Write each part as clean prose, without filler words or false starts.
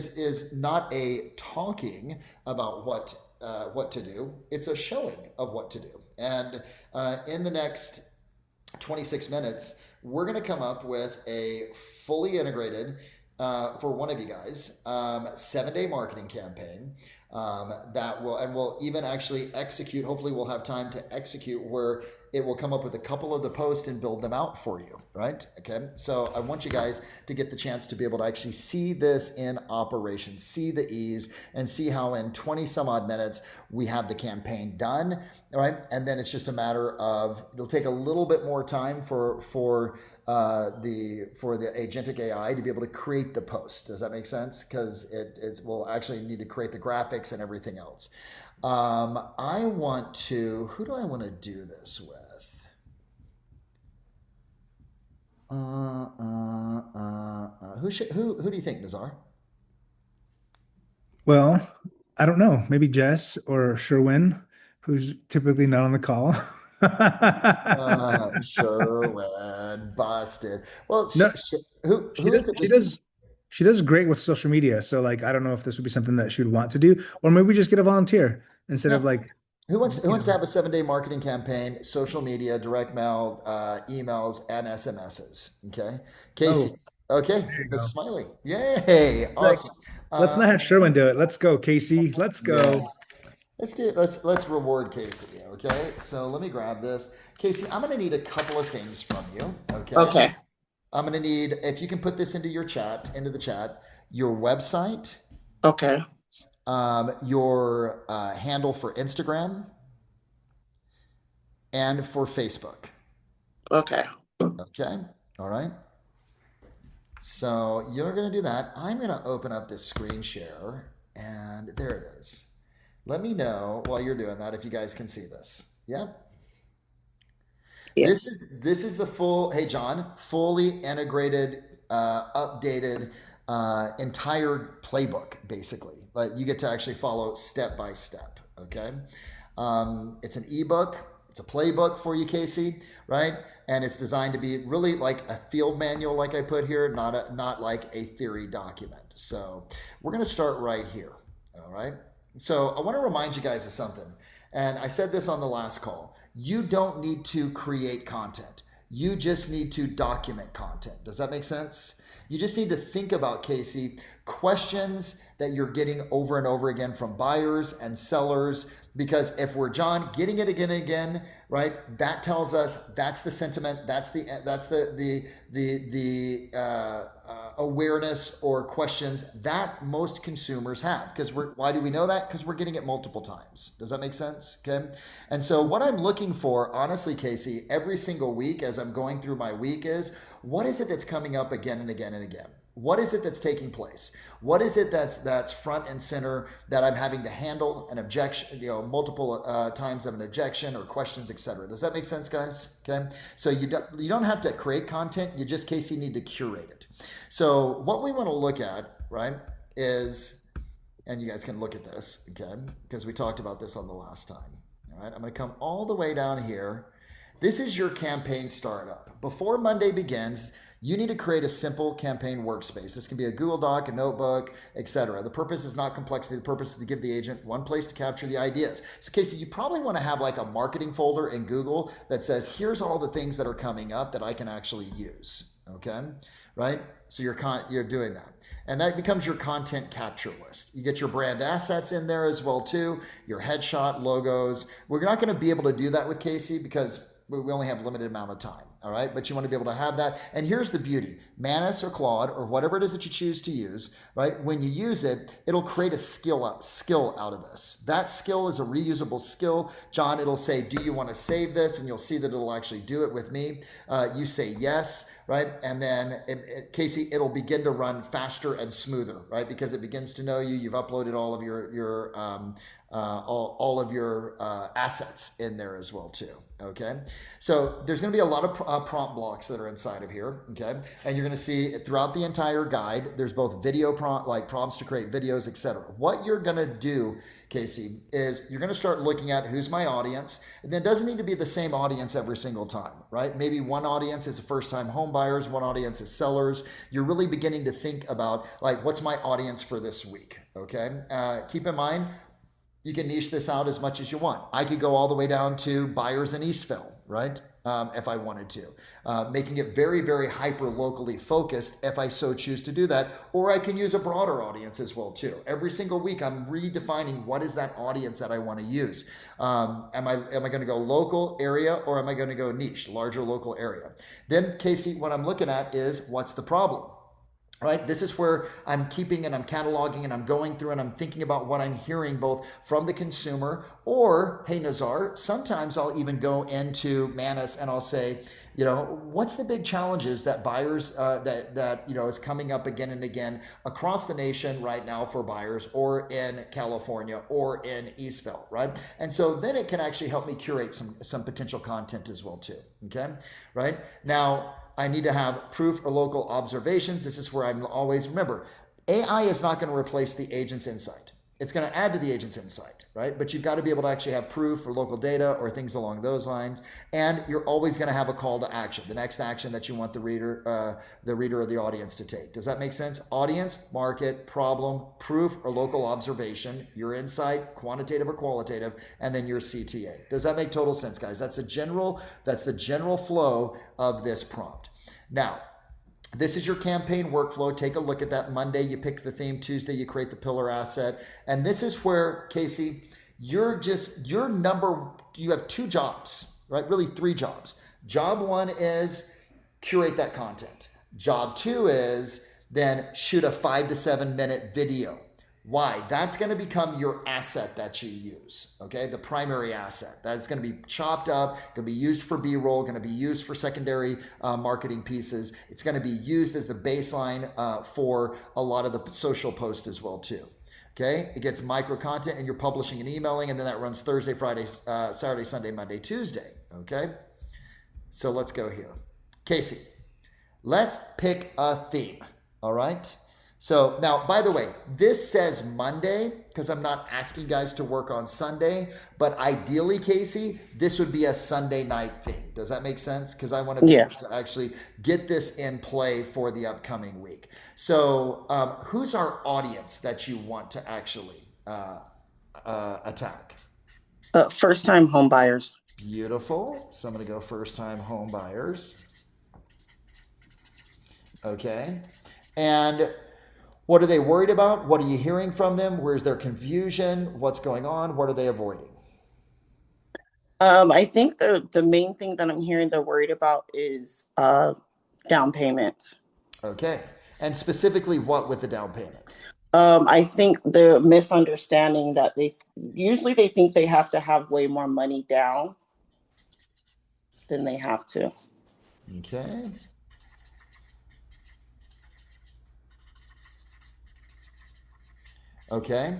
is not a talking about what to do. It's a showing of what to do. And in the next 26 minutes, we're going to come up with a fully integrated, for one of you guys, 7-day marketing campaign that will, and we'll even actually execute. Hopefully, we'll have time to execute where it will come up with a couple of the posts and build them out for you, right? Okay. So I want you guys to get the chance to be able to actually see this in operation, see the ease, and see how in 20 some odd minutes we have the campaign done, right? And then it's just a matter of, it'll take a little bit more time for the agentic AI to be able to create the post. Does that make sense? Because we'll actually need to create the graphics and everything else. Who do I want to do this with? Who do you think, Nazar? Well, I don't know. Maybe Jess or Sherwin, who's typically not on the call. Sherwin, busted. Well, No, who is it? she does great with social media. So like, I don't know if this would be something that she would want to do, or maybe just get a volunteer instead Yeah. of like, Who wants to have a 7-day marketing campaign, social media, direct mail, emails, and SMSs? Okay. Casey. oh, Okay. there you Miss go. Smiley. Yay. Like, Awesome. let's not have Um, Sherwin do it. Let's go, Casey. Let's yeah. go. Let's do it. Let's reward Casey. Okay. So let me grab this. Casey, I'm gonna need a couple of things from you. Okay. Okay. I'm gonna need, if you can put this into into the chat, your website, Okay. your handle for Instagram and for Facebook. Okay. Okay. All right. So you're going to do that. I'm going to open up this screen share, and there it is. Let me know while you're doing that if you guys can see this. Yep. Yes. This is the full, hey John, fully integrated, updated, entire playbook basically. Like you get to actually follow step by step. Okay. It's an ebook. It's a playbook for you, Casey, right? And it's designed to be really like a field manual, like I put here, not like a theory document. So we're going to start right here. All right. So I want to remind you guys of something. And I said this on the last call. You don't need to create content. You just need to document content. Does that make sense? You just need to think about, Casey, questions that you're getting over and over again from buyers and sellers. Because if we're, John, getting it again and again, right? That tells us that's the sentiment, that's the awareness or questions that most consumers have. Because why do we know that? Because we're getting it multiple times. Does that make sense? Okay. And so what I'm looking for, honestly, Casey, every single week as I'm going through my week is, what is it that's coming up again and again and again? What is it that's taking place? What is it that's front and center that I'm having to handle an objection, multiple times of an objection or questions, etc. Does that make sense, guys? Okay. So you don't have to create content. You just, Casey, need to curate it. So what we want to look at, right, is, and you guys can look at this, okay, because we talked about this on the last time. All right. I'm going to come all the way down here. This is your campaign startup. Before Monday begins, you need to create a simple campaign workspace. This can be a Google Doc, a notebook, etc. The purpose is not complexity. The purpose is to give the agent one place to capture the ideas. So Casey, you probably want to have like a marketing folder in Google that says, here's all the things that are coming up that I can actually use. Okay, right? So you're doing that. And that becomes your content capture list. You get your brand assets in there as well too, your headshot, logos. We're not going to be able to do that with Casey because we only have a limited amount of time. All right. But you want to be able to have that. And here's the beauty. Manus or Claude or whatever it is that you choose to use, right? When you use it, it'll create a skill out of this. That skill is a reusable skill. John, it'll say, do you want to save this? And you'll see that it'll actually do it with me. You say yes, right? And then Casey, it'll begin to run faster and smoother, right? Because it begins to know you. You've uploaded all of all of your assets in there as well too. Okay, so there's going to be a lot of prompt blocks that are inside of here, okay? And you're gonna see throughout the entire guide, there's both video prompts to create videos, etc. What you're gonna do, Casey, is you're gonna start looking at who's my audience. And it doesn't need to be the same audience every single time, right? Maybe one audience is first-time home buyers, one audience is sellers. You're really beginning to think about like, what's my audience for this week, okay? Keep in mind, you can niche this out as much as you want. I could go all the way down to buyers in Eastville, right? If I wanted to, making it very, very hyper locally focused if I so choose to do that. Or I can use a broader audience as well too. Every single week, I'm redefining what is that audience that I want to use. Am I going to go local area, or am I going to go niche, larger local area? Then, Casey, what I'm looking at is what's the problem? Right? This is where I'm keeping and I'm cataloging and I'm going through and I'm thinking about what I'm hearing both from the consumer, or, hey, Nazar, sometimes I'll even go into Manus and I'll say, you know, what's the big challenges that buyers that you know is coming up again and again across the nation right now for buyers, or in California or in Eastville, right? And so then it can actually help me curate some potential content as well too. Okay, right? Now, I need to have proof or local observations. This is where I'm always, remember, AI is not going to replace the agent's insight. It's going to add to the agent's insight, right? But you've got to be able to actually have proof or local data or things along those lines. And you're always going to have a call to action, the next action that you want the reader or the audience to take. Does that make sense? Audience, market, problem, proof or local observation, your insight, quantitative or qualitative, and then your CTA. Does that make total sense, guys? That's the general flow of this prompt. Now, this is your campaign workflow. Take a look at that. Monday, you pick the theme. Tuesday, you create the pillar asset. And this is where, Casey, you have 2 jobs, right? Really 3 jobs. Job 1 is curate that content. Job 2 is then shoot a 5 to 7 minute video. Why? That's going to become your asset that you use, okay? The primary asset. That's going to be chopped up, going to be used for B-roll, going to be used for secondary marketing pieces. It's going to be used as the baseline for a lot of the social posts as well too. Okay, it gets micro content and you're publishing and emailing, and then that runs Thursday, Friday, Saturday, Sunday, Monday, Tuesday. Okay, so let's go here. Casey, let's pick a theme, all right? So now, by the way, this says Monday because I'm not asking guys to work on Sunday, but ideally, Casey, this would be a Sunday night thing. Does that make sense? Because I want to be able to actually get this in play for the upcoming week. So who's our audience that you want to actually attack? First-time home buyers. Beautiful. So I'm going to go first-time home buyers. Okay. And what are they worried about? What are you hearing from them? Where's their confusion? What's going on? What are they avoiding? I think the main thing that I'm hearing they're worried about is down payment. Okay. And specifically what with the down payment? I think the misunderstanding that they think they have to have way more money down than they have to. Okay. Okay.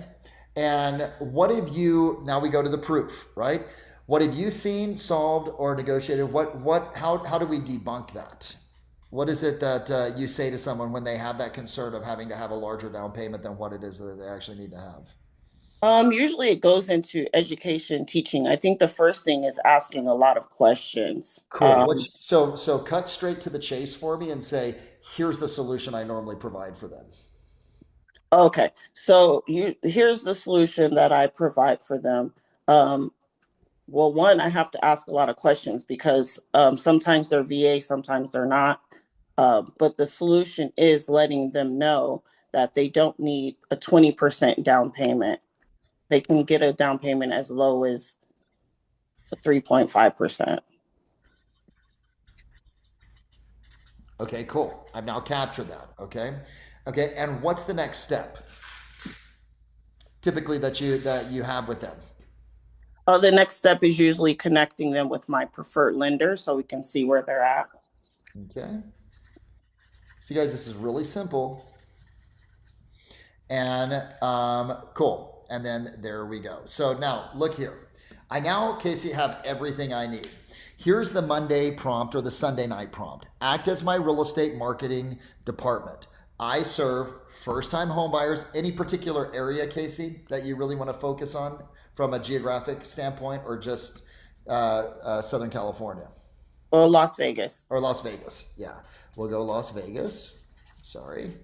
And what have you, now we go to the proof, right? What have you seen, solved, or negotiated? How do we debunk that? What is it that you say to someone when they have that concern of having to have a larger down payment than what it is that they actually need to have? Usually it goes into education, teaching. I think the first thing is asking a lot of questions. Cool. So cut straight to the chase for me and say, here's the solution I normally provide for them. Okay, so here's the solution that I provide for them. Well, one, I have to ask a lot of questions because sometimes they're VA, sometimes they're not. But the solution is letting them know that they don't need a 20% down payment. They can get a down payment as low as 3.5%. Okay, cool. I've now captured that. Okay. Okay, and what's the next step typically that you have with them? The next step is usually connecting them with my preferred lender so we can see where they're at. Okay. See, guys, this is really simple. And cool. And then there we go. So now look here. I now, Casey, have everything I need. Here's the Monday prompt or the Sunday night prompt. Act as my real estate marketing department. I serve first-time home buyers. Any particular area, Casey, that you really want to focus on from a geographic standpoint, or just Southern California? Well, Las Vegas. Or Las Vegas. Yeah, we'll go Las Vegas. Sorry.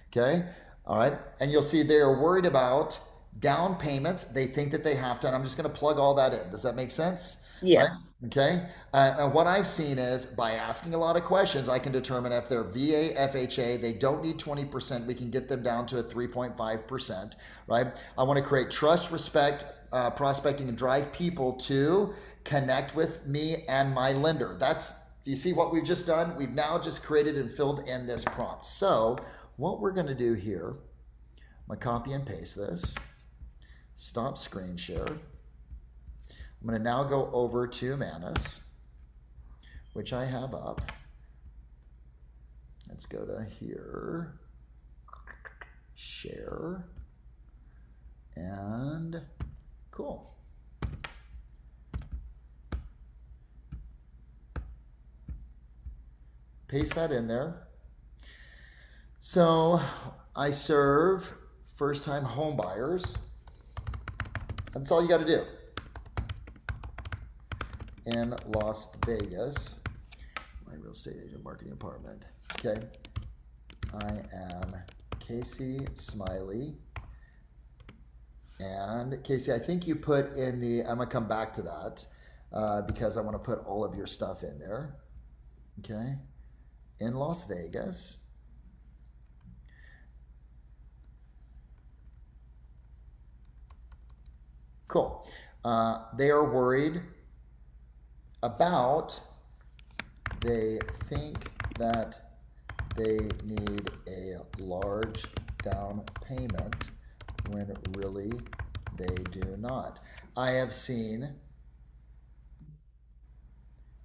Okay. All right. And you'll see they're worried about down payments. They think that they have to, and I'm just going to plug all that in. Does that make sense? Yes. Right? Okay. And what I've seen is by asking a lot of questions, I can determine if they're VA, FHA, they don't need 20%. We can get them down to a 3.5%, right? I want to create trust, respect, prospecting, and drive people to connect with me and my lender. Do you see what we've just done? We've now just created and filled in this prompt. So what we're going to do here, I'm going to copy and paste this, stop screen share. I'm going to now go over to Manus, which I have up. Let's go to here, share, and cool. Paste that in there. So I serve first-time home buyers. That's all you got to do. In Las Vegas, my real estate agent marketing department. Okay. I am Casey Smiley. And Casey, I think you put in I'm going to come back to that because I want to put all of your stuff in there. Okay. In Las Vegas. Cool. They are worried about, they think that they need a large down payment when really they do not. I have seen,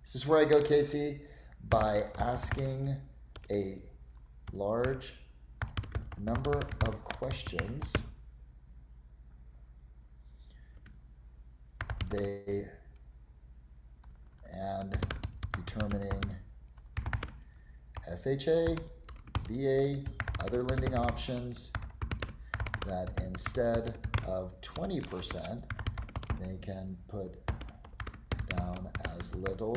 this is where I go, Casey, by asking a large number of questions, and determining FHA, VA, other lending options, that instead of 20%, they can put down as little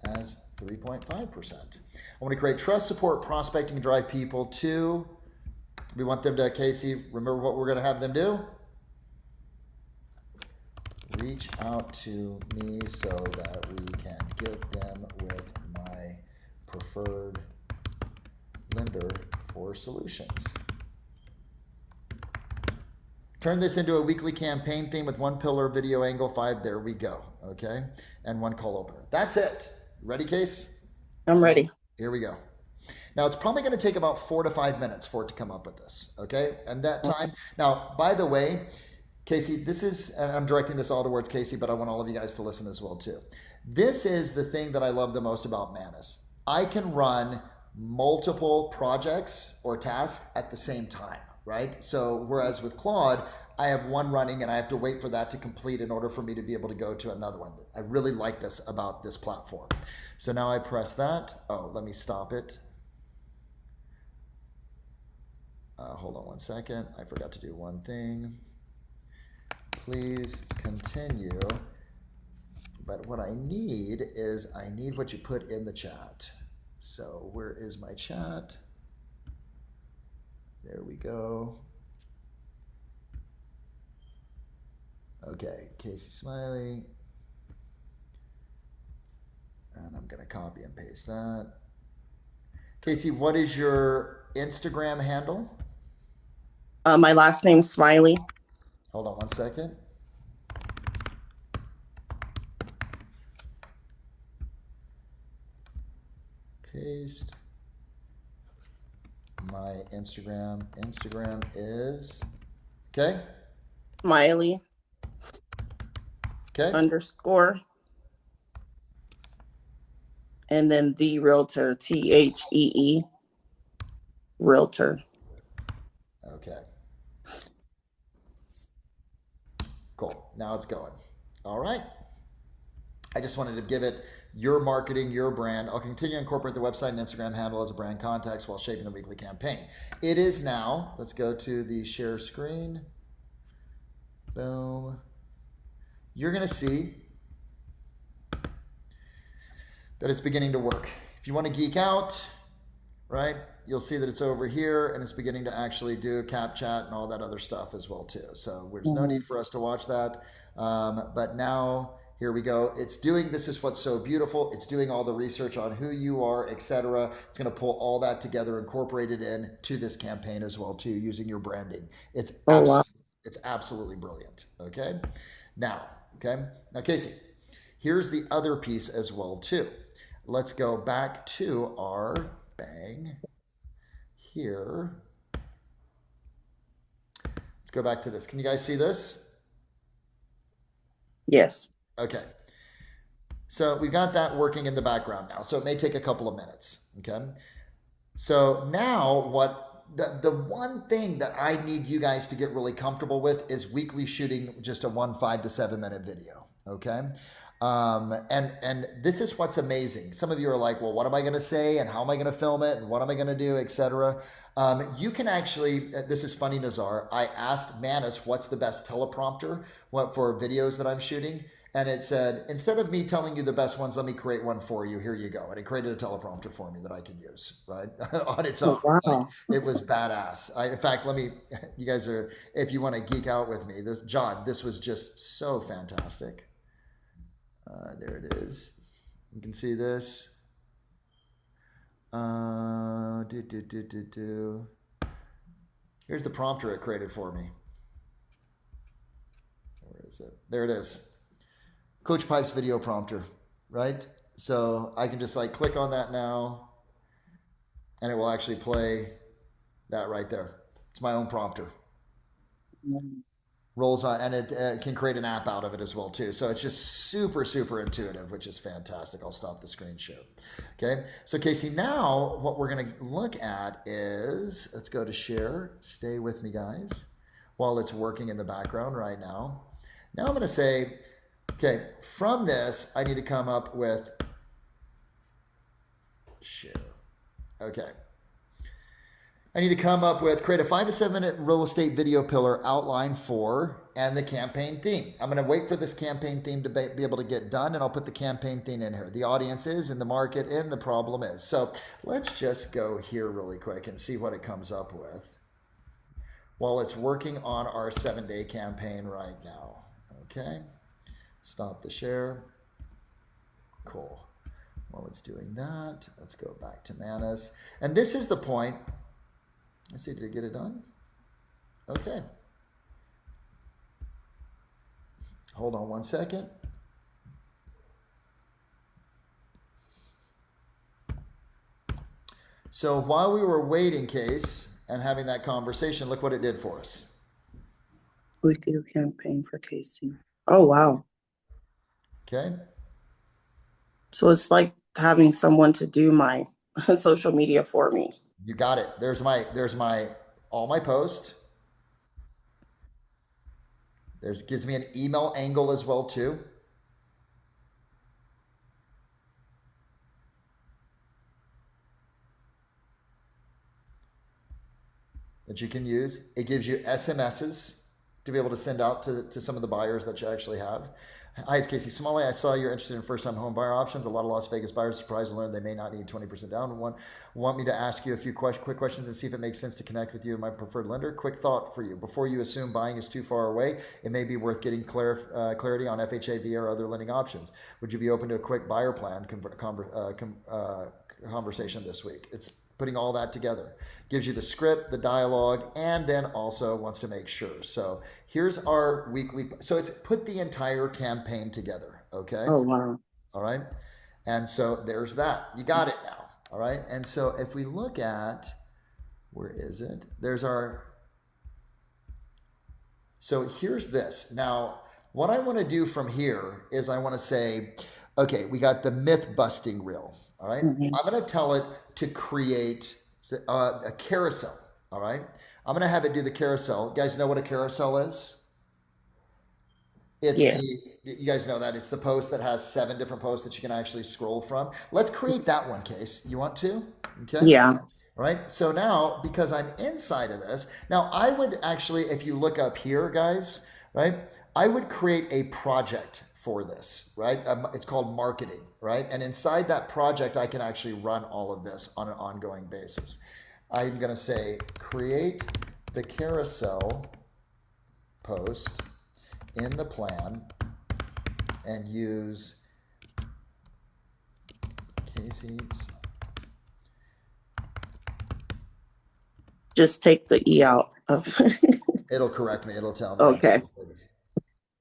as 3.5%. I want to create trust, support, prospecting, and drive people to, we want them to, Casey, remember what we're going to have them do? Reach out to me so that we can get them with my preferred lender for solutions. Turn this into a weekly campaign theme with 1 pillar, video angle, 5. There we go. Okay. And 1 call opener. That's it. Ready, Case? I'm ready. Here we go. Now it's probably going to take about 4 to 5 minutes for it to come up with this. Okay. And that time. Now, by the way, Casey, this is, and I'm directing this all towards Casey, but I want all of you guys to listen as well too. This is the thing that I love the most about Manus. I can run multiple projects or tasks at the same time, right? So whereas with Claude, I have one running and I have to wait for that to complete in order for me to be able to go to another one. I really like this about this platform. So now I press that. Oh, let me stop it. Hold on one second. I forgot to do one thing. Please continue. But what I need is I need what you put in the chat. So where is my chat? There we go. Okay, Casey Smiley. And I'm going to copy and paste that. Casey, what is your Instagram handle? My last name's Smiley. Hold on one second. Paste. My Instagram. Instagram is, okay? Smiley. Okay. _ and then the realtor, THEE, realtor. Okay. Cool. Now it's going. All right. I just wanted to give it your marketing, your brand. I'll continue to incorporate the website and Instagram handle as a brand context while shaping the weekly campaign. It is now, let's go to the share screen. Boom. You're going to see that it's beginning to work. If you want to geek out, right, you'll see that it's over here and it's beginning to actually do cap chat and all that other stuff as well too. So there's no need for us to watch that. But now here we go. It's doing, this is what's so beautiful. It's doing all the research on who you are, etc. It's going to pull all that together, incorporate it in to this campaign as well too, using your branding. It's absolutely brilliant. Okay. Now, Casey, here's the other piece as well too. Let's go back to our bang here. Let's go back to this. Can you guys see this? Yes. Okay. So we've got that working in the background now. So it may take a couple of minutes. Okay. So now what the one thing that I need you guys to get really comfortable with is weekly shooting just a 5 to 7 minute video. Okay. And this is what's amazing. Some of you are like, well, what am I going to say and how am I going to film it and what am I going to do, etc. You can actually, this is funny, Nazar. I asked Manus, what's the best teleprompter for videos that I'm shooting? And it said, instead of me telling you the best ones, let me create one for you. Here you go. And it created a teleprompter for me that I can use, right? On its own. Wow. Like, it was badass. In fact, you guys are, if you want to geek out with me, John, this was just so fantastic. There it is. You can see this. Here's the prompter it created for me. Where is it? There it is. Coach Pipe's video prompter, right? So I can just like click on that now and it will actually play that right there. It's my own prompter. Rolls on, and it can create an app out of it as well too. So it's just super, super intuitive, which is fantastic. I'll stop the screen share. Okay, so Casey, now what we're going to look at is, let's go to share. Stay with me, guys, while it's working in the background right now. Now I'm going to say, okay, from this, I need to come up with share. Okay. I need to come up with, create a 5 to 7 minute real estate video pillar outline for, and the campaign theme. I'm going to wait for this campaign theme to be able to get done, and I'll put the campaign theme in here. The audience is, and the market in, the problem is. So let's just go here really quick and see what it comes up with while it's working on our 7-day campaign right now. Okay. Stop the share. Cool. While it's doing that, let's go back to Manus. And this is the point. Let's see, did it get it done? Okay. Hold on one second. So while we were waiting, Case, and having that conversation, look what it did for us. Weekly campaign for Casey. Oh, wow. Okay. So it's like having someone to do my social media for me. You got it. There's all my posts. Gives me an email angle as well too. That you can use. It gives you SMSs to be able to send out to some of the buyers that you actually have. Hi, it's Casey Smalley. I saw you're interested in first-time home buyer options. A lot of Las Vegas buyers surprised to learn they may not need 20% down. Want me to ask you a few quick questions and see if it makes sense to connect with you and my preferred lender? Quick thought for you. Before you assume buying is too far away, it may be worth getting clarity on FHA, VA, or other lending options. Would you be open to a quick buyer plan conversation this week? It's putting all that together. Gives you the script, the dialogue, and then also wants to make sure. So here's our weekly. So it's put the entire campaign together. Okay. Oh, wow. All right. And so there's that. You got it now. All right. And so if we look at, where is it? There's our, so here's this. Now, what I want to do from here is I want to say, okay, we got the myth busting reel. All right. Mm-hmm. I'm going to tell it to create a carousel. All right. I'm going to have it do the carousel. You guys know what a carousel is? It's Yes. you guys know that it's the post that has 7 different posts that you can actually scroll from. Let's create that one, Case. You want to? Okay. Yeah. Right. So now, because I'm inside of this, now I would actually, if you look up here, guys, right, I would create a project for this, right? It's called marketing, right? And inside that project, I can actually run all of this on an ongoing basis. I'm going to say create the carousel post in the plan and use Casey's. Just take the E out of. It'll correct me. It'll tell me. Okay.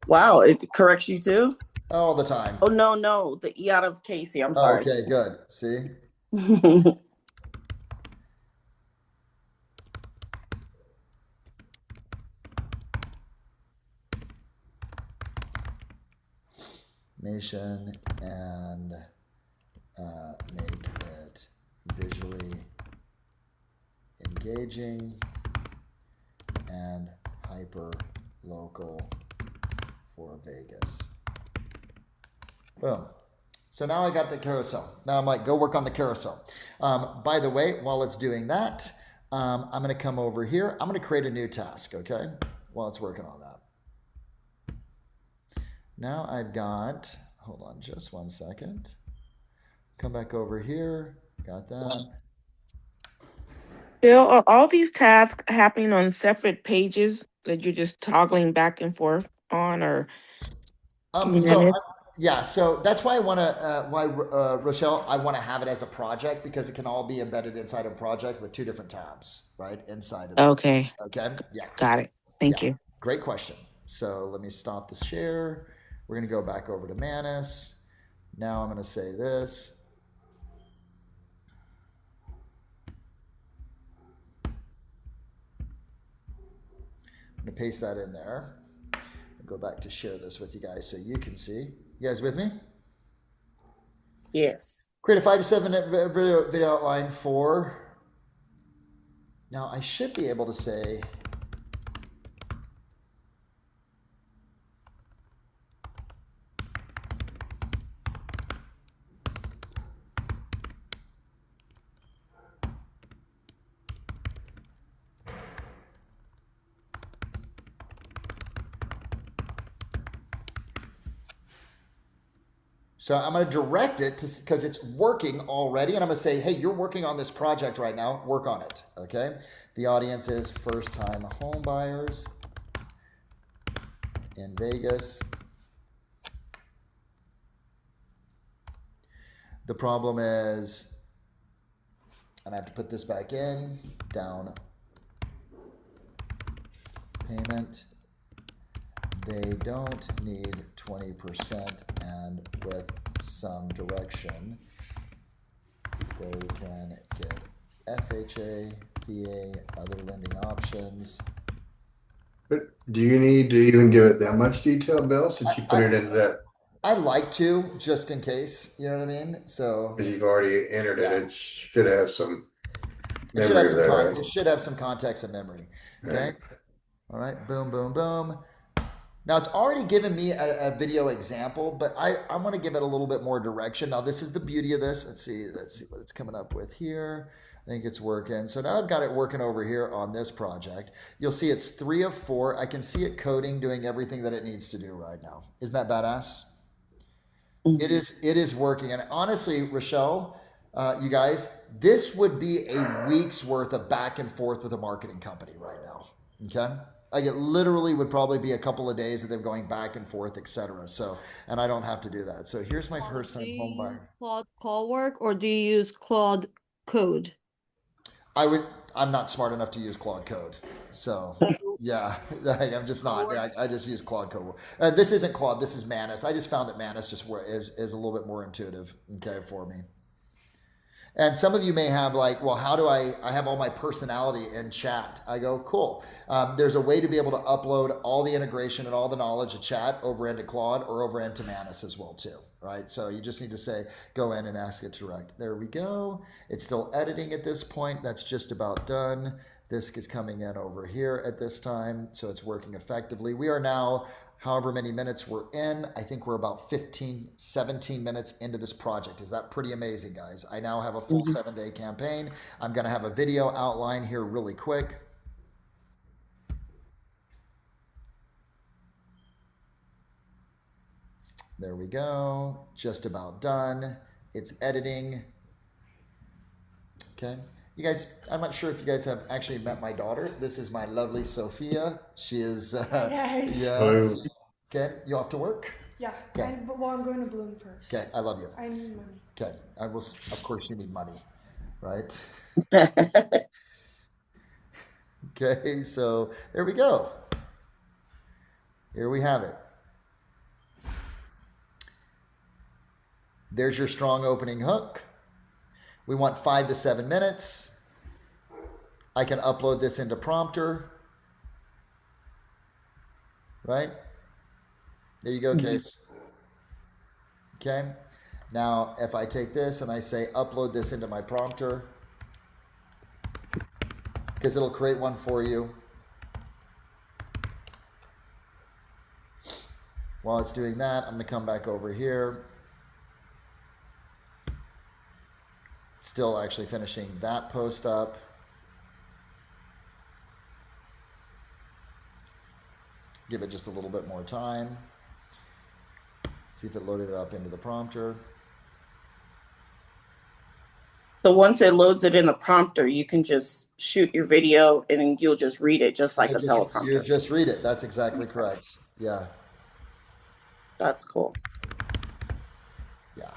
Wow, it corrects you too? All the time. Oh, no, the E out of Casey. I'm sorry. Okay, good. See? Nation and make it visually engaging and hyper local for Vegas. Boom. So now I got the carousel. Now I'm like, go work on the carousel. By the way, while it's doing that, I'm going to come over here. I'm going to create a new task, okay? While it's working on that. Now I've got, hold on just one second. Come back over here. Got that. Bill, are all these tasks happening on separate pages that you're just toggling back and forth on, or can you manage? Yeah, so that's why I want to, Rochelle, I want to have it as a project because it can all be embedded inside a project with 2 different tabs, right? Inside of it. Okay, Okay. Yeah. got it. Thank Yeah. you. Great question. So let me stop the share. We're going to go back over to Manus. Now I'm going to say this. I'm going to paste that in there. Go back to share this with you guys so you can see. You guys with me? Yes. Create a 5 to 7 minute video outline for. Now I should be able to say. So I'm going to direct it to because it's working already, and I'm going to say, hey, you're working on this project right now. Work on it. Okay. The audience is first-time home buyers in Vegas. The problem is, and I have to put this back in, down payment. They don't need 20%, and with some direction, they can get FHA, VA, other lending options. But do you need to even give it that much detail, Bill, since you put it into that? I'd like to, just in case, you know what I mean? So Because you've already entered it, it should have some it should memory have some there, right? it should have some context and memory. Okay. Right. All right. Boom, boom, boom. Now it's already given me a video example, but I want to give it a little bit more direction. Now this is the beauty of this. Let's see what it's coming up with here. I think it's working. So now I've got it working over here on this project. You'll see it's 3 of 4. I can see it coding, doing everything that it needs to do right now. Isn't that badass? It is working. And honestly, Rochelle, you guys, this would be a week's worth of back and forth with a marketing company right now. Okay. Like it literally would probably be a couple of days of them going back and forth, etc. So, and I don't have to do that. So here's my first time home buyer. Do you use Claude Call Work or do you use Claude Code? I'm not smart enough to use Claude Code. So yeah, I'm just not. I just use Claude Code. This isn't Claude. This is Manus. I just found that Manus just is a little bit more intuitive. Okay, for me. And some of you may have like, well, how do I have all my personality in chat? I go, cool. There's a way to be able to upload all the integration and all the knowledge of chat over into Claude or over into Manus as well too, right? So you just need to say, go in and ask it direct. There we go. It's still editing at this point. That's just about done. This is coming in over here at this time. So it's working effectively. We are now however many minutes we're in. I think we're about 15, 17 minutes into this project. Is that pretty amazing, guys? I now have a full Mhm. 7-day campaign. I'm going to have a video outline here really quick. There we go. Just about done. It's editing. Okay. You guys, I'm not sure if you guys have actually met my daughter. This is my lovely Sophia. She is, Guys. yeah. Hello. Okay. You off to work? Yeah. Okay. Well, I'm going to Bloom first. Okay. I love you. I need money. Okay. I will, of course, you need money, right? Okay. So there we go. Here we have it. There's your strong opening hook. We want 5 to 7 minutes. I can upload this into Prompter. Right? There you go, Case. Okay. Now, if I take this and I say upload this into my Prompter, because it'll create one for you. While it's doing that, I'm going to come back over here. Still actually finishing that post up. Give it just a little bit more time. See if it loaded it up into the prompter. So once it loads it in the prompter, you can just shoot your video and you'll just read it just like a You teleprompter. just read it. That's exactly correct. Yeah. That's cool. Yeah.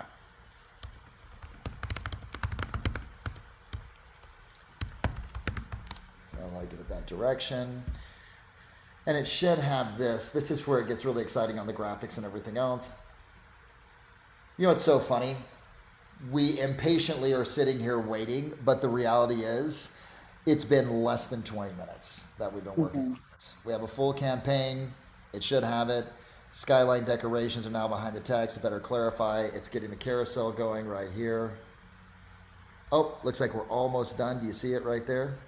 I like it that direction. And it should have this. This is where it gets really exciting on the graphics and everything else. You know what's so funny? We impatiently are sitting here waiting, but the reality is it's been less than 20 minutes that we've been working on this. We have a full campaign. It should have it. Skyline decorations are now behind the text to better clarify. It's getting the carousel going right here. Oh, looks like we're almost done. Do you see it right there?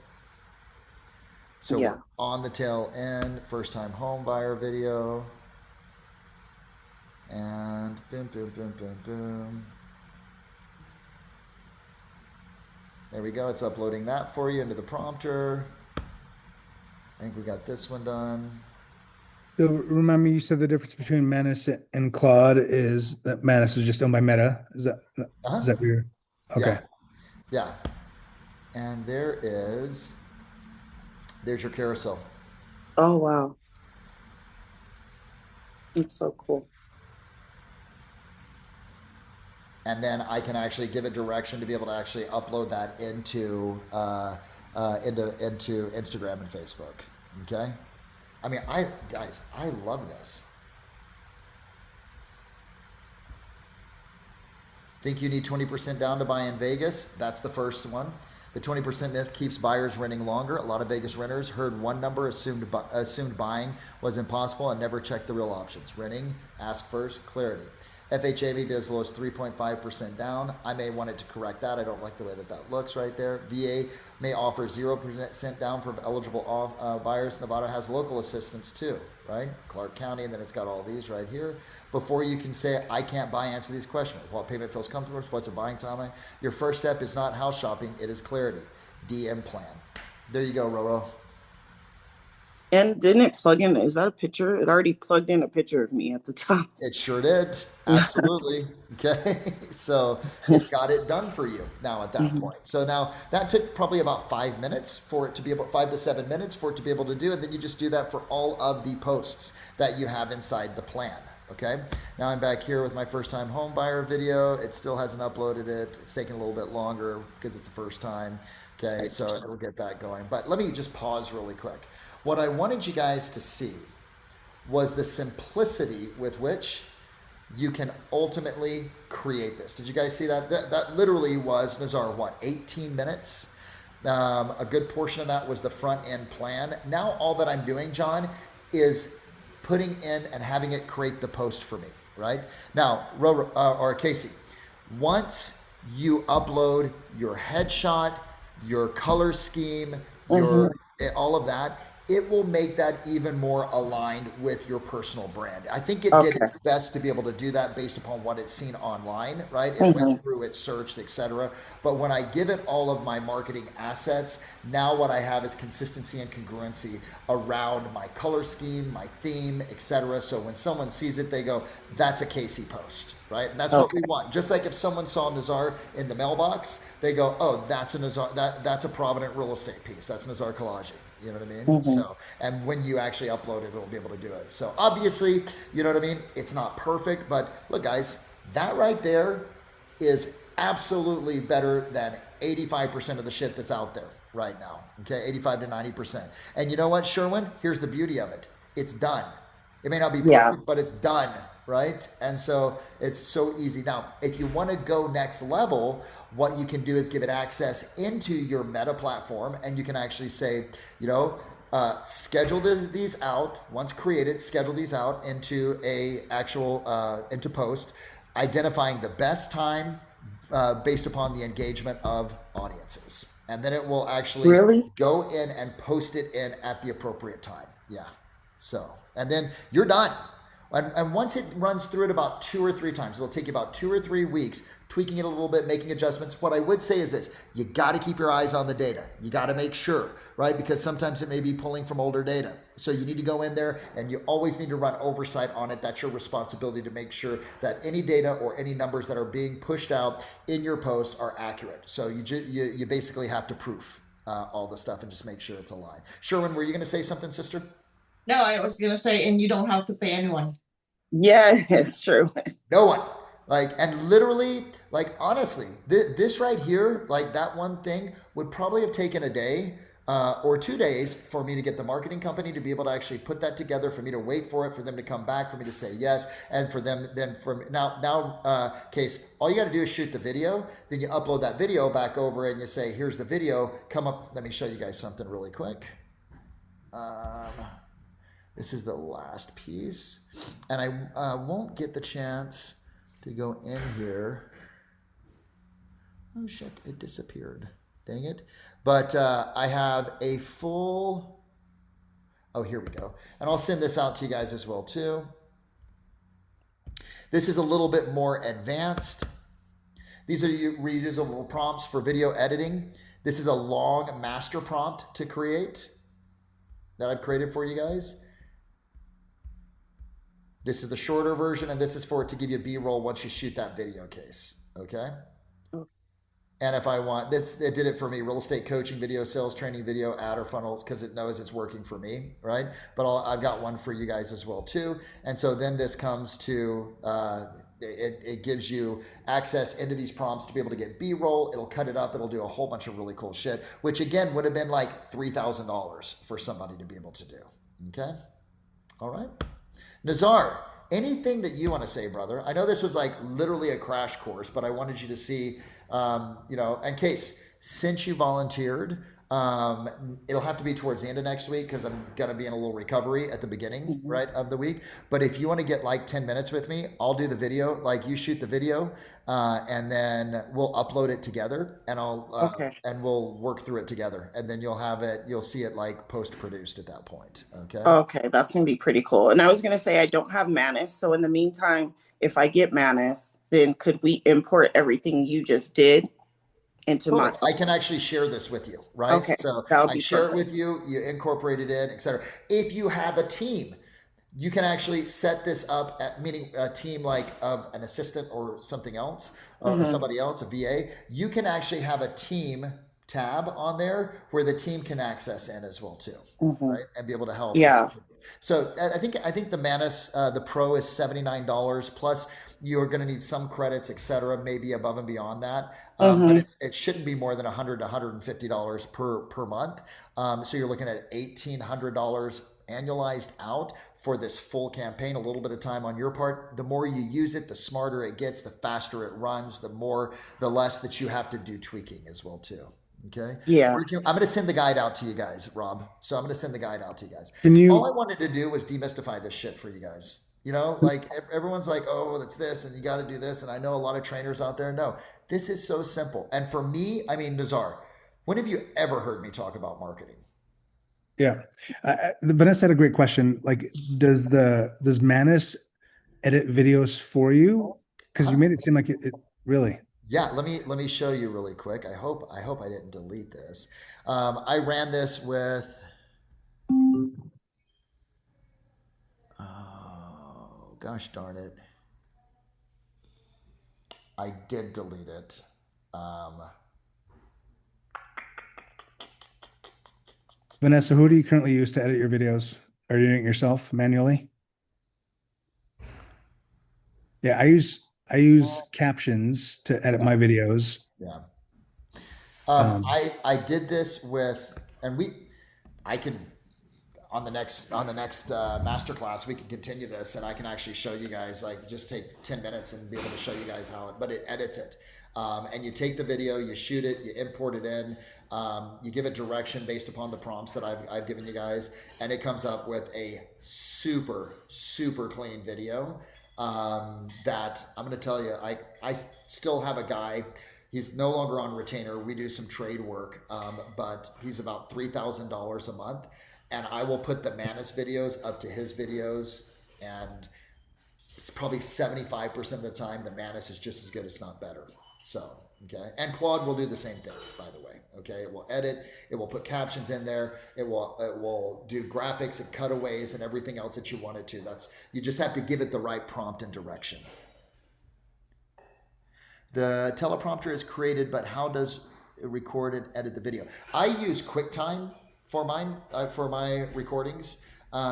So Yeah. we're on the tail end, first time home buyer video. And boom, boom, boom, boom, boom. There we go. It's uploading that for you into the prompter. I think we got this one done. So remind me, you said the difference between Manus and Claude is that Manus is just owned by Meta. Is that your okay? Yeah. And there's your carousel. Oh, wow. It's so cool. And then I can actually give it direction to be able to actually upload that into Instagram and Facebook. Okay. I mean, guys, I love this. Think you need 20% down to buy in Vegas? That's the first one. The 20% myth keeps buyers renting longer. A lot of Vegas renters heard one number, assumed buying was impossible, and never checked the real options. Renting, ask first, clarity. FHA may be as low as 3.5% down. I may want it to correct that. I don't like the way that looks right there. VA may offer 0% down for eligible buyers. Nevada has local assistance too, right? Clark County, and then it's got all these right here. Before you can say, I can't buy, answer these questions. What payment feels comfortable? What's a buying time? Your first step is not house shopping. It is clarity. DM plan. There you go, Roro. And didn't it plug in? Is that a picture? It already plugged in a picture of me at the top. It sure did. Absolutely. Okay. So it's got it done for you now at that point. So now that took probably about 5 minutes for it to be able, 5 to 7 minutes for it to be able to do. And then you just do that for all of the posts that you have inside the plan. Okay. Now I'm back here with my first time home buyer video. It still hasn't uploaded it. It's taking a little bit longer because it's the first time. Okay. So it'll get that going. But let me just pause really quick. What I wanted you guys to see was the simplicity with which you can ultimately create this. Did you guys see that? That literally was, Nazar, what, 18 minutes? A good portion of that was the front end plan. Now all that I'm doing, John, is putting in and having it create the post for me, right? Now, or Casey, once you upload your headshot, your color scheme, your all of that, it will make that even more aligned with your personal brand. I think it did Okay. its best to be able to do that based upon what it's seen online, right? It Mhm. went through, it searched, etc. But when I give it all of my marketing assets, now what I have is consistency and congruency around my color scheme, my theme, etc. So when someone sees it, they go, "That's a Casey post." Right? And that's what we Okay. want. Just like if someone saw Nazar in the mailbox, they go, "Oh, that's a Nazar. That's a Provident real estate piece. That's Nazar Collage." You know what I mean? Mhm. So, and when you actually upload it, it'll be able to do it. So obviously, you know what I mean? It's not perfect, but look, guys, that right there is absolutely better than 85% of the shit that's out there right now. Okay, 85 to 90%. And you know what, Sherwin? Here's the beauty of it. It's done. It may not be Yeah. perfect, but it's done, right? And so it's so easy. Now, if you want to go next level, what you can do is give it access into your Meta platform, and you can actually say, you know, schedule these out once created. Schedule these out into a actual into post, identifying the best time based upon the engagement of audiences, and then it will actually Really? go in and post it in at the appropriate time. Yeah. So, and then you're done. And once it runs through it about 2 or 3 times, it'll take you about 2 or 3 weeks, tweaking it a little bit, making adjustments. What I would say is this: you got to keep your eyes on the data. You got to make sure, right? Because sometimes it may be pulling from older data. So you need to go in there, and you always need to run oversight on it. That's your responsibility, to make sure that any data or any numbers that are being pushed out in your post are accurate. So you basically have to proof all the stuff and just make sure it's aligned. Sherwin, were you going to say something, sister? No, I was gonna say, and you don't have to pay anyone. Yeah, it's true. No one. Like, and literally, like, honestly, this right here, like that one thing would probably have taken a day or 2 days for me to get the marketing company to be able to actually put that together, for me to wait for it, for them to come back, for me to say yes, and for them then from case, all you got to do is shoot the video, then you upload that video back over and you say, here's the video, come up, let me show you guys something really quick. This is the last piece, and I won't get the chance to go in here. Oh shit, it disappeared. Dang it. But I have a full, oh, here we go. And I'll send this out to you guys as well too. This is a little bit more advanced. These are reusable prompts for video editing. This is a long master prompt to create that I've created for you guys. This is the shorter version, and this is for it to give you B-roll once you shoot that video case, okay? And if I want, this, it did it for me, real estate coaching video, sales training video, ad or funnels, because it knows it's working for me, right? But I've got one for you guys as well too. And so then this comes to, it gives you access into these prompts to be able to get B-roll. It'll cut it up. It'll do a whole bunch of really cool shit, which again would have been like $3,000 for somebody to be able to do, okay? All right. Nazar, anything that you want to say, brother? I know this was like literally a crash course, but I wanted you to see, you know, in case, since you volunteered, it'll have to be towards the end of next week because I'm going to be in a little recovery at the beginning, right, of the week. But if you want to get like 10 minutes with me, I'll do the video, like you shoot the video, and then we'll upload it together, and and we'll work through it together. And then you'll see it like post-produced at that point. Okay. Okay, that's gonna be pretty cool. And I was gonna say I don't have Manus, so in the meantime, if I get Manus, then could we import everything you just did into my? I can actually share this with you, right? Okay, So that would I be share perfect. it with you, you incorporate it in, etc. If you have a team, you can actually set this up at, meaning a team like of an assistant or something else, or somebody else, a VA. You can actually have a team tab on there where the team can access in as well too, right? And be able to help. Yeah. So I think the Manus, the Pro is $79 plus. You're going to need some credits, etc., maybe above and beyond that. But it shouldn't be more than $100 to $150 per month. So you're looking at $1,800 annualized out for this full campaign. A little bit of time on your part. The more you use it, the smarter it gets, the faster it runs, the less that you have to do tweaking as well too. Okay. Yeah. I'm going to send the guide out to you guys, Rob. So I'm going to send the guide out to you guys. All I wanted to do was demystify this shit for you guys. You know, like everyone's like, oh, that's this, and you got to do this. And I know a lot of trainers out there. No, this is so simple. And for me, I mean, Nazar, when have you ever heard me talk about marketing? Yeah. Vanessa had a great question. Like, does Manus edit videos for you? Because you Uh-huh. made it seem like it really. Yeah, let me show you really quick. I hope I didn't delete this. I ran this with, oh gosh darn it, I did delete it. Um, Vanessa, who do you currently use to edit your videos? Are you doing it yourself manually? Yeah, I use captions to edit my videos. yeah. Um, I did this with, and I can on the next masterclass we can continue this, and I can actually show you guys, like, just take 10 minutes and be able to show you guys how it, but it edits it. And you take the video, you shoot it, you import it in, you give it direction based upon the prompts that I've given you guys, and it comes up with a super clean video. That I'm going to tell you, I still have a guy. He's no longer on retainer. We do some trade work, but he's about $3,000 a month, and I will put the Manus videos up to his videos, and it's probably 75% of the time the Manus is just as good, if not better. So, okay. And Claude will do the same thing, by the way. Okay. It will edit, it will put captions in there, it will do graphics and cutaways and everything else that you want it to. You just have to give it the right prompt and direction. The teleprompter is created, but how does it record and edit the video? I use QuickTime for mine, for my recordings,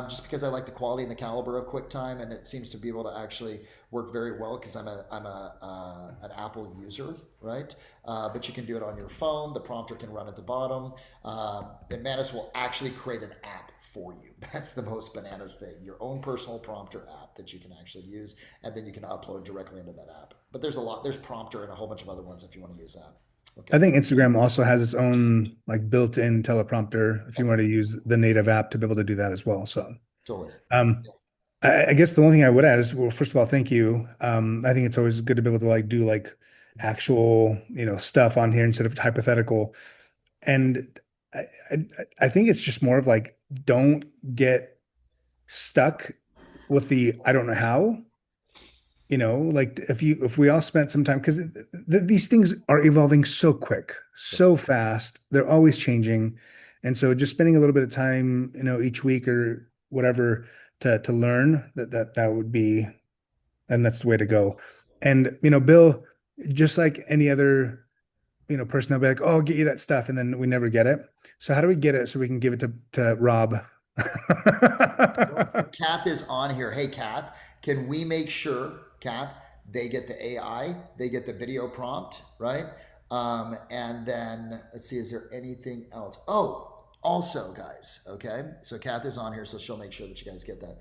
just because I like the quality and the caliber of QuickTime, and it seems to be able to actually work very well because I'm an Apple user, right? But you can do it on your phone. The prompter can run at the bottom. And Manus will actually create an app for you. That's the most bananas thing. Your own personal prompter app that you can actually use, and then you can upload directly into that app. But there's Prompter and a whole bunch of other ones if you want to use that. Okay. I think Instagram also has its own like built-in teleprompter if you want to use the native app to be able to do that as well. So, Totally. um, I guess the one thing I would add is, well, first of all, thank you. I think it's always good to be able to like do like actual, stuff on here instead of hypothetical. And I, I think it's just more of like, don't get stuck with the I don't know how. Like if we all spent some time, because these things are evolving so quick, so fast, they're always changing. And so just spending a little bit of time, each week or whatever to learn that would be, and that's the way to go. And Bill, just like any other, person, they'll be like, oh, I'll get you that stuff, and then we never get it. So how do we get it so we can give it to Rob? Kath is on here. Hey, Kath, can we make sure, Kath, they get the AI, they get the video prompt, right? And then let's see, is there anything else? Oh, also, guys, okay. So Kath is on here, so she'll make sure that you guys get that.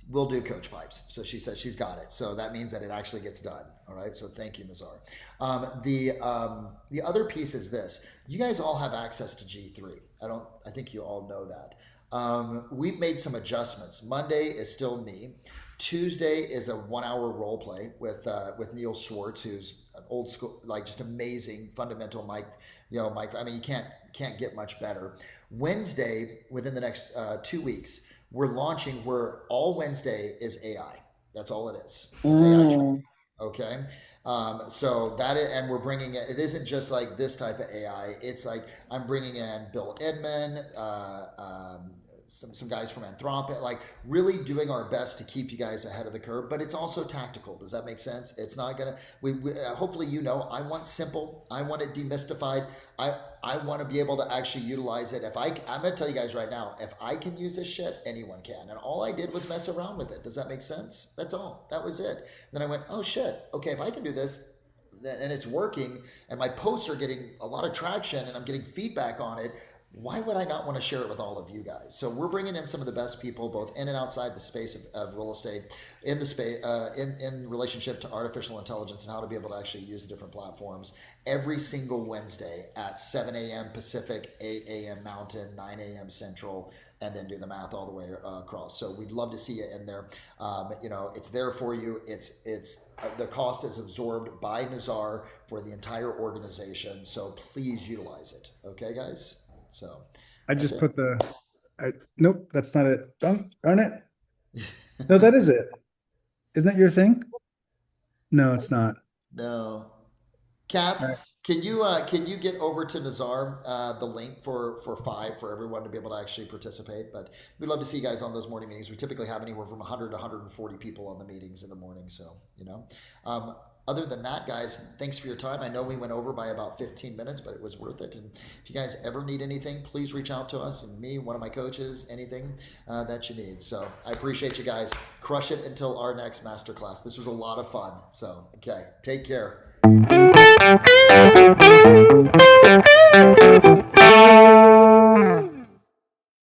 We'll do Coach Pipes. So she says she's got it. So that means that it actually gets done. All right. So thank you, Nazar. The other piece is this. You guys all have access to G3. I think you all know that. We've made some adjustments. Monday is still me. Tuesday is a 1 hour role play with Neil Schwartz, who's an old school, like just amazing fundamental mic. I mean, you can't get much better. Wednesday, within the next 2 weeks, we're launching where all Wednesday is AI. That's all it is. It's AI. Okay. So and we're bringing it isn't just like this type of AI. It's like I'm bringing in Bill Edmond, some guys from Anthropic, like really doing our best to keep you guys ahead of the curve, but it's also tactical. Does that make sense? It's not gonna, we hopefully, I want simple, I want it demystified. I want to be able to actually utilize it. I'm going to tell you guys right now, if I can use this shit, anyone can. And all I did was mess around with it. Does that make sense? That's all. That was it. Then I went, oh shit. Okay. If I can do this and it's working and my posts are getting a lot of traction and I'm getting feedback on it, why would I not want to share it with all of you guys? So we're bringing in some of the best people, both in and outside the space of real estate, in the space, in relationship to artificial intelligence and how to be able to actually use the different platforms every single Wednesday at 7 a.m. Pacific, 8 a.m. Mountain, 9 a.m. Central, and then do the math all the way across. So we'd love to see you in there. It's there for you. It's the cost is absorbed by Nazar for the entire organization. So please utilize it. Okay, guys? So I That's just it. put nope, that's not it. Darn it. No, that is it. Isn't that your thing? No, it's not. No. All Kath, right. can you get over to Nazar the link for five for everyone to be able to actually participate? But we'd love to see you guys on those morning meetings. We typically have anywhere from 100 to 140 people on the meetings in the morning. So other than that, guys, thanks for your time. I know we went over by about 15 minutes, but it was worth it. And if you guys ever need anything, please reach out to us and me, one of my coaches, anything that you need. So I appreciate you guys. Crush it until our next masterclass. This was a lot of fun. So okay, take care.